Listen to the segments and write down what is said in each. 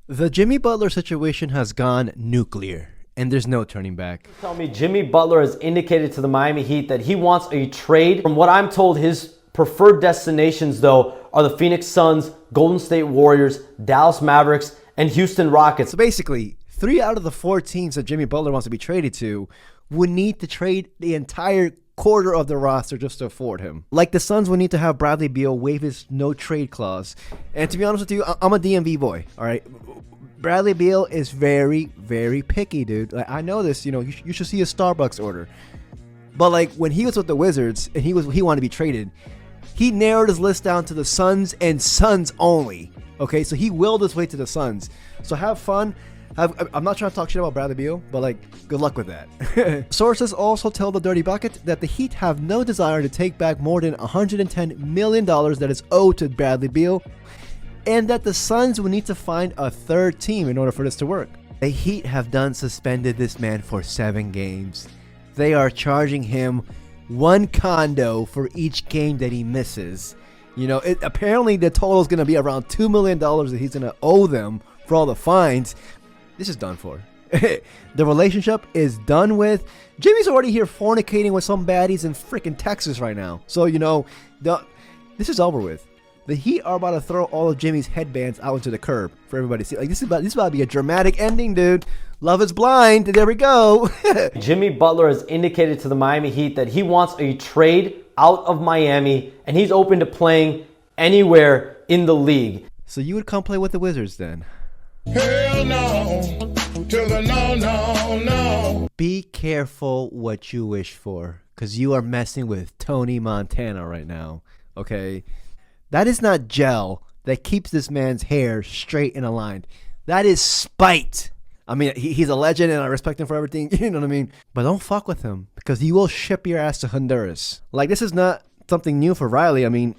The Jimmy Butler situation has gone nuclear, and there's no turning back. Tell me, Jimmy Butler has indicated to the Miami Heat that he wants a trade. From what I'm told, his preferred destinations, though, are the Phoenix Suns, Golden State Warriors, Dallas Mavericks, and Houston Rockets. So basically, 3 out of the 4 teams that Jimmy Butler wants to be traded to would need to trade the entire quarter of the roster just to afford him. Like the Suns would need to have Bradley Beal waive his no-trade clause. And to be honest with you, I'm a DMV boy, all right? Bradley Beal is very, very picky, dude. Like, I know this, you should see his Starbucks order. But like when he was with the Wizards and he wanted to be traded, he narrowed his list down to the Suns and Suns only. Okay, so he willed his way to the Suns. So have fun. I'm not trying to talk shit about Bradley Beal, but like, good luck with that. Sources also tell the Dirty Bucket that the Heat have no desire to take back more than $110 million that is owed to Bradley Beal, and that the Suns will need to find a third team in order for this to work. The Heat have done suspended this man for 7 games. They are charging him 1 condo for each game that he misses. Apparently the total is going to be around $2 million that he's going to owe them for all the fines. This is done for. The relationship is done with. Jimmy's already here fornicating with some baddies in freaking Texas right now. So, this is over with. The Heat are about to throw all of Jimmy's headbands out into the curb for everybody to see. Like, this is about to be a dramatic ending, dude. Love is blind. There we go. Jimmy Butler has indicated to the Miami Heat that he wants a trade out of Miami, and he's open to playing anywhere in the league. So you would come play with the Wizards then? Hell no, to the no. Be careful what you wish for, because you are messing with Tony Montana right now, okay? That is not gel that keeps this man's hair straight and aligned. That is spite. I mean, he's a legend and I respect him for everything, you know what I mean? But don't fuck with him, because he will ship your ass to Honduras. Like, this is not something new for Riley. I mean,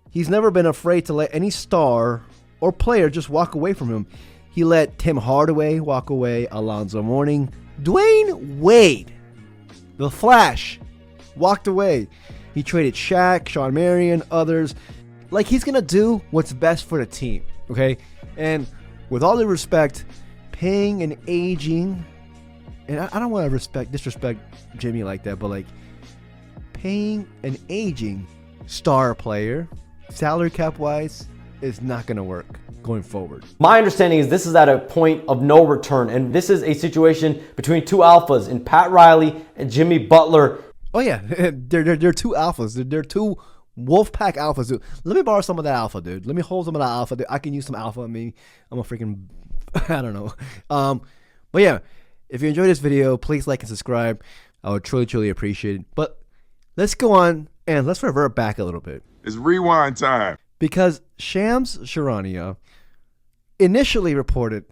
he's never been afraid to let any star or player just walk away from him. He let Tim Hardaway walk away, Alonzo Mourning. Dwayne Wade, the Flash, walked away. He traded Shaq, Sean Marion, others. Like, he's going to do what's best for the team, okay? And with all due respect, paying an aging, and I don't want to disrespect Jimmy like that, but like, paying an aging star player, salary cap wise, is not going to work going forward. My understanding is this is at a point of no return, and this is a situation between 2 alphas in Pat Riley and Jimmy Butler. Oh yeah, they're 2 alphas. They're 2 Wolfpack alphas, dude. Let me borrow some of that alpha, dude. Let me hold some of that alpha. Dude. I can use some alpha on me. I'm a freaking, I don't know. But yeah, if you enjoyed this video, please like and subscribe. I would truly, truly appreciate it. But let's go on and let's revert back a little bit. It's rewind time. Because Shams Charania initially reported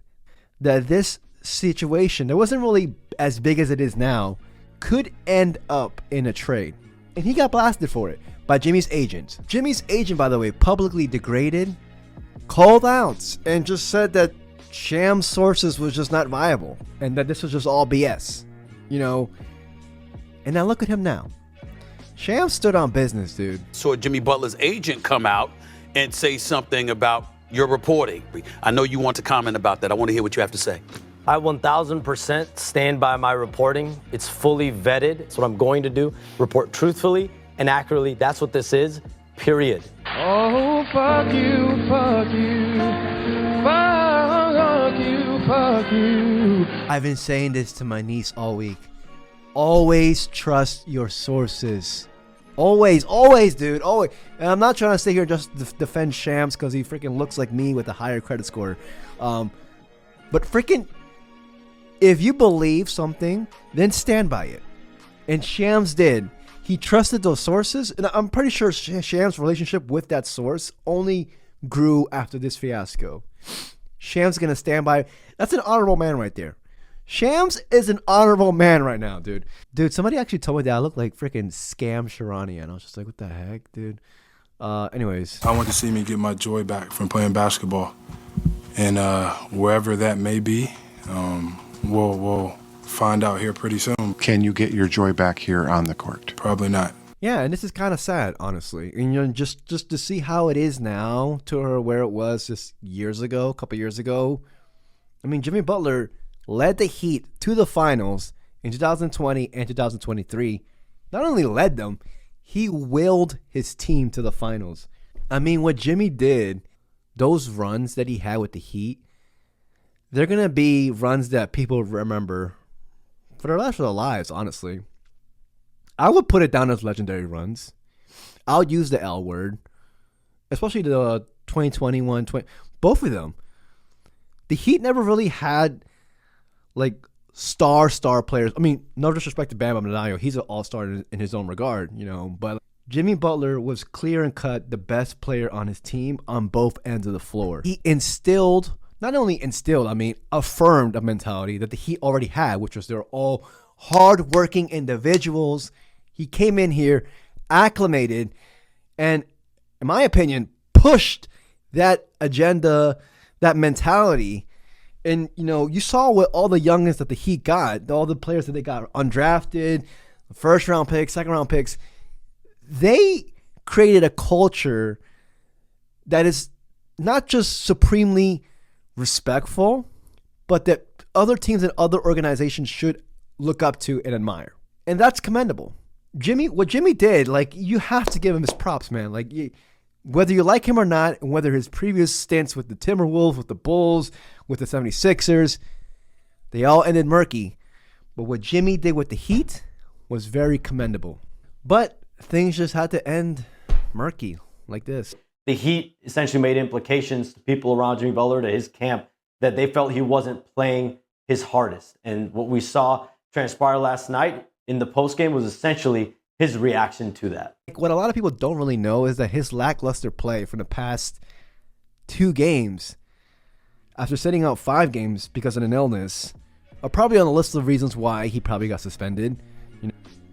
that this situation, that wasn't really as big as it is now, could end up in a trade. And he got blasted for it by Jimmy's agent. Jimmy's agent, by the way, publicly degraded, called out, and just said that Shams' sources was just not viable and that this was just all BS. And now look at him now. Shams stood on business, dude. Saw Jimmy Butler's agent come out and say something about your reporting. I know you want to comment about that. I want to hear what you have to say. I 1000% stand by my reporting. It's fully vetted. It's what I'm going to do. Report truthfully and accurately. That's what this is, period. Oh, fuck you, fuck you, fuck you, fuck you. I've been saying this to my niece all week. Always trust your sources. Always, dude. Always. And I'm not trying to sit here and just defend Shams because he freaking looks like me with a higher credit score. But freaking, if you believe something, then stand by it. And Shams did. He trusted those sources. And I'm pretty sure Shams' relationship with that source only grew after this fiasco. Shams going to stand by. That's an honorable man right there. Shams is an honorable man right now, dude. Dude, somebody actually told me that I look like freaking Scam Charania, and I was just like, what the heck, dude? Anyways. I want to see me get my joy back from playing basketball. And wherever that may be, we'll find out here pretty soon. Can you get your joy back here on the court? Probably not. Yeah, and this is kind of sad, honestly. And just to see how it is now to her where it was just years ago, a couple years ago, I mean, Jimmy Butler led the Heat to the finals in 2020 and 2023. Not only led them, he willed his team to the finals. I mean, what Jimmy did, those runs that he had with the Heat, they're going to be runs that people remember for the rest of their lives, honestly. I would put it down as legendary runs. I'll use the L word, especially the 2021, both of them. The Heat never really had like star players. I mean, no disrespect to Bam Adebayo, he's an all-star in his own regard, but Jimmy Butler was clear and cut the best player on his team on both ends of the floor. He affirmed a mentality that the Heat already had, which was they're all hard-working individuals. He came in here, acclimated, and in my opinion, pushed that agenda, that mentality. And, you saw what all the youngins that the Heat got, all the players that they got undrafted, first-round picks, second-round picks, they created a culture that is not just supremely respectful, but that other teams and other organizations should look up to and admire. And that's commendable. What Jimmy did, you have to give him his props, man. Whether you like him or not, and whether his previous stints with the Timberwolves, with the Bulls, with the 76ers, they all ended murky. But what Jimmy did with the Heat was very commendable. But things just had to end murky like this. The Heat essentially made implications to people around Jimmy Butler, to his camp, that they felt he wasn't playing his hardest. And what we saw transpire last night in the postgame was essentially his reaction to that. What a lot of people don't really know is that his lackluster play from the past 2 games, after sitting out 5 games because of an illness, are probably on the list of reasons why he probably got suspended.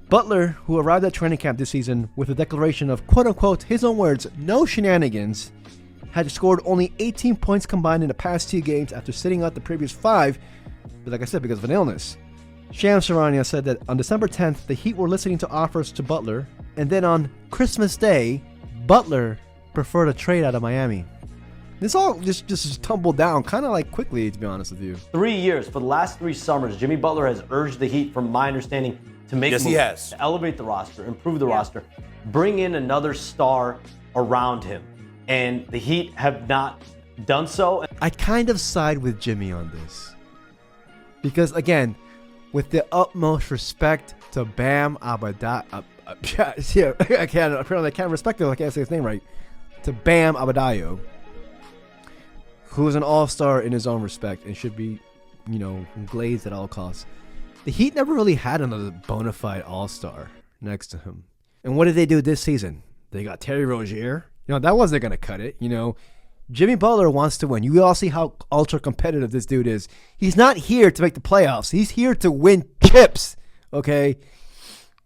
Butler, who arrived at training camp this season with a declaration of, quote-unquote, his own words, no shenanigans, had scored only 18 points combined in the past 2 games after sitting out the previous 5, but like I said, because of an illness. Shams Charania said that on December 10th, the Heat were listening to offers to Butler, and then on Christmas Day, Butler preferred a trade out of Miami. This all just tumbled down kind of quickly, to be honest with you. 3 years, for the last 3 summers, Jimmy Butler has urged the Heat, from my understanding, to make moves, he has. to elevate the roster, improve the roster, bring in another star around him. And the Heat have not done so. I kind of side with Jimmy on this. Because, again, with the utmost respect to Bam Adebayo, I can't respect him, I can't say his name right, to Bam Adebayo, who is an all-star in his own respect and should be, glazed at all costs. The Heat never really had another bona fide all-star next to him. And what did they do this season? They got Terry Rozier. That wasn't going to cut it. Jimmy Butler wants to win. You all see how ultra competitive this dude is. He's not here to make the playoffs. He's here to win chips. Okay?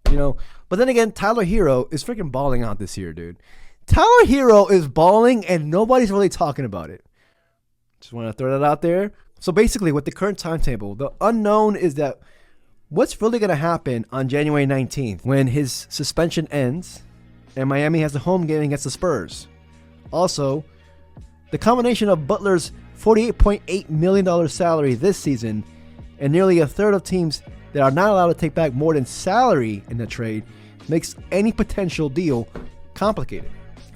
But then again, Tyler Hero is freaking balling out this year, dude. Tyler Hero is balling and nobody's really talking about it. Just want to throw that out there. So basically, with the current timetable, the unknown is that what's really going to happen on January 19th when his suspension ends and Miami has a home game against the Spurs. Also, the combination of Butler's $48.8 million salary this season and nearly a third of teams that are not allowed to take back more than salary in the trade makes any potential deal complicated.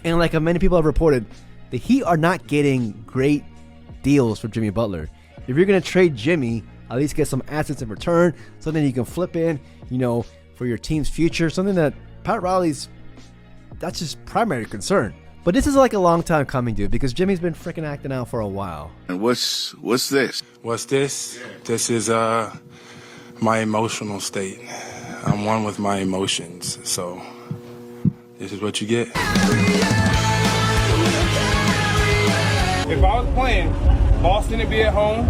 And like many people have reported, the Heat are not getting great deals for Jimmy Butler. If you're going to trade Jimmy, at least get some assets in return, something you can flip in, for your team's future, something that Pat Riley's, that's his primary concern. But this is a long time coming, dude, because Jimmy's been freaking acting out for a while. And what's this? What's this? This is my emotional state. I'm one with my emotions, so this is what you get. If I was playing, Boston would be at home,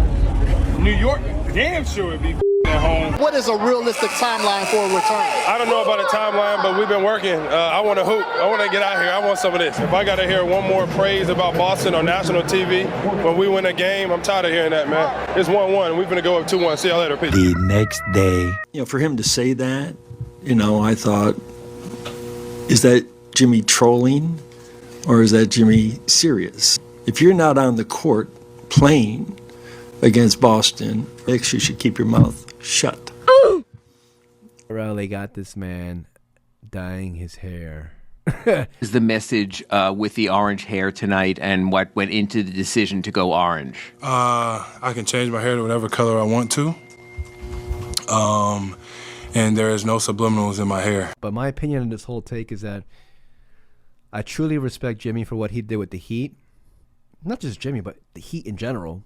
New York damn sure would be at home. What is a realistic timeline for a return? I don't know about a timeline, but we've been working. I want to hoop. I want to get out here. I want some of this. If I got to hear one more praise about Boston on national TV when we win a game, I'm tired of hearing that, man. It's 1-1. We're going to go up 2-1. See y'all later. Peace. The next day. For him to say that, I thought, is that Jimmy trolling or is that Jimmy serious? If you're not on the court playing, against Boston, Hicks, you should keep your mouth shut. Riley got this man dyeing his hair. Is the message with the orange hair tonight and what went into the decision to go orange? I can change my hair to whatever color I want to. And there is no subliminals in my hair. But my opinion on this whole take is that I truly respect Jimmy for what he did with the Heat. Not just Jimmy, but the Heat in general.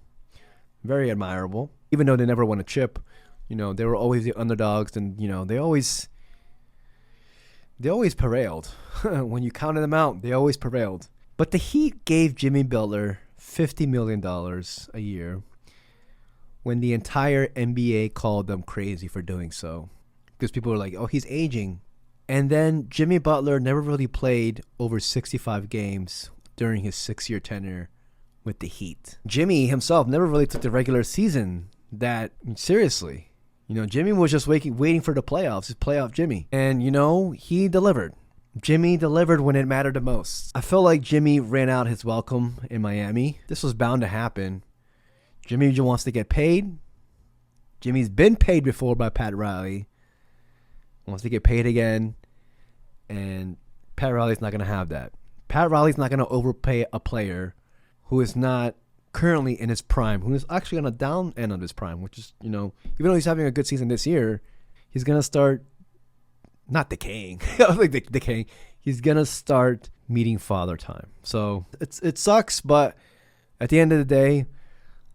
Very admirable. Even though they never won a chip, you know, they were always the underdogs, and you know, they always prevailed. When you counted them out, they always prevailed. But the Heat gave Jimmy Butler $50 million a year when the entire NBA called them crazy for doing so. Because people were like, oh, he's aging. And then Jimmy Butler never really played over 65 games during his 6-year tenure with the Heat. Jimmy himself never really took the regular season that seriously. You know, Jimmy was just waiting for the playoffs, his playoff Jimmy. And, you know, he delivered. Jimmy delivered when it mattered the most. I felt like Jimmy ran out his welcome in Miami. This was bound to happen. Jimmy just wants to get paid. Jimmy's been paid before by Pat Riley. Wants to get paid again. And Pat Riley's not going to have that. Pat Riley's not going to overpay a player who is not currently in his prime, who is actually on the down end of his prime, which is, you know, even though he's having a good season this year, he's going to start not decaying. Like decaying. He's going to start meeting father time. So it sucks, but at the end of the day,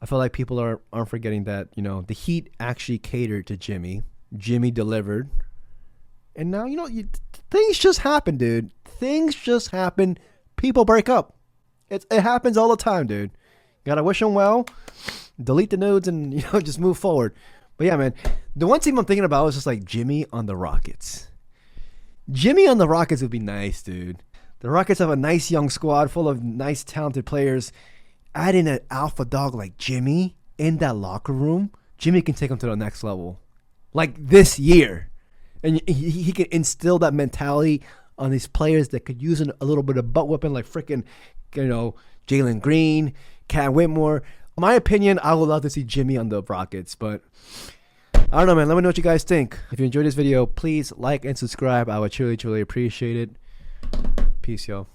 I feel like people aren't forgetting that, you know, the Heat actually catered to Jimmy. Jimmy delivered. And now, you know, things just happen, dude. Things just happen. People break up. It happens all the time, dude. Gotta wish them well. Delete the nudes and, you know, just move forward. But yeah, man, the one team I'm thinking about is just like Jimmy on the Rockets. Jimmy on the Rockets would be nice, dude. The Rockets have a nice young squad full of nice, talented players. Add in an alpha dog like Jimmy in that locker room. Jimmy can take them to the next level. Like this year. And he can instill that mentality on these players that could use a little bit of butt whipping, like freaking, you know, Jalen Green, Cat Whitmore. In my opinion, I would love to see Jimmy on the Rockets, but I don't know, man. Let me know what you guys think. If you enjoyed this video, please like and subscribe. I would truly, truly appreciate it. Peace, y'all.